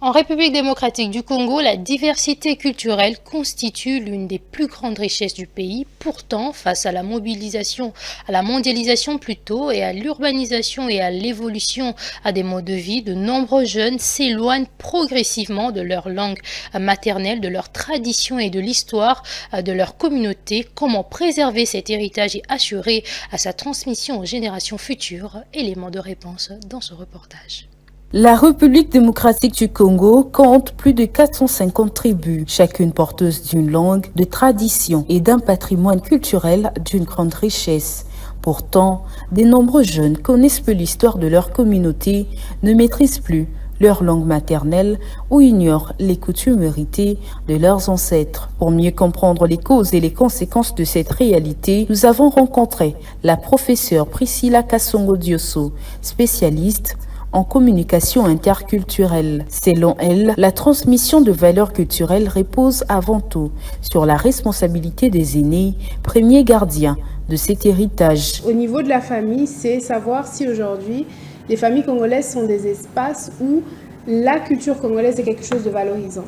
En République démocratique du Congo, la diversité culturelle constitue l'une des plus grandes richesses du pays. Pourtant, face à la mobilisation, à la mondialisation plutôt, et à l'urbanisation et à l'évolution à des modes de vie, de nombreux jeunes s'éloignent progressivement de leur langue maternelle, de leur tradition et de l'histoire de leur communauté. Comment préserver cet héritage et assurer à sa transmission aux générations futures? Élément de réponse dans ce reportage. La République démocratique du Congo compte plus de 450 tribus, chacune porteuse d'une langue, de traditions et d'un patrimoine culturel d'une grande richesse. Pourtant, de nombreux jeunes connaissent peu l'histoire de leur communauté, ne maîtrisent plus leur langue maternelle ou ignorent les coutumes héritées de leurs ancêtres. Pour mieux comprendre les causes et les conséquences de cette réalité, nous avons rencontré la professeure Priscilla Kassongo Diosso, spécialiste en communication interculturelle. Selon elle, la transmission de valeurs culturelles repose avant tout sur la responsabilité des aînés, premiers gardiens de cet héritage. Au niveau de la famille, c'est savoir si aujourd'hui les familles congolaises sont des espaces où la culture congolaise est quelque chose de valorisant.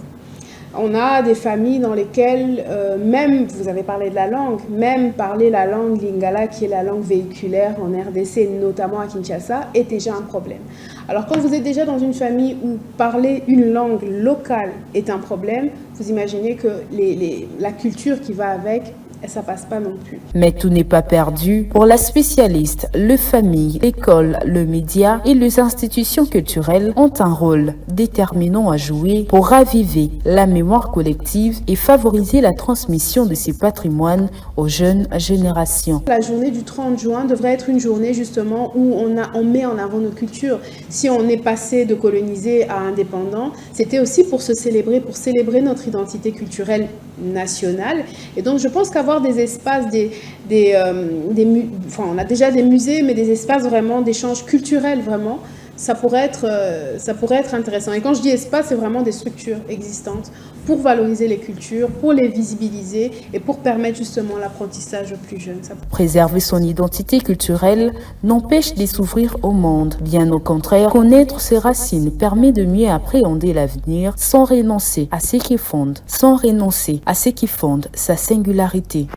On a des familles dans lesquelles, même, vous avez parlé de la langue, même parler la langue lingala, qui est la langue véhiculaire en RDC, notamment à Kinshasa, est déjà un problème. Alors quand vous êtes déjà dans une famille où parler une langue locale est un problème, vous imaginez que la culture qui va avec, ça passe pas non plus. Mais tout n'est pas perdu. Pour la spécialiste, les familles, l'école, le média et les institutions culturelles ont un rôle déterminant à jouer pour raviver la mémoire collective et favoriser la transmission de ces patrimoines aux jeunes générations. La journée du 30 juin devrait être une journée justement où on met en avant nos cultures. Si on est passé de colonisé à indépendant, c'était aussi pour célébrer notre identité culturelle nationale. Et donc je pense qu'avoir des espaces, on a déjà des musées, mais des espaces vraiment d'échange culturel, vraiment, ça pourrait être intéressant. Et quand je dis espace, c'est vraiment des structures existantes pour valoriser les cultures, pour les visibiliser et pour permettre justement l'apprentissage aux plus jeunes. Préserver son identité culturelle n'empêche de s'ouvrir au monde. Bien au contraire, connaître ses racines permet de mieux appréhender l'avenir sans renoncer à ce qui fonde sa singularité.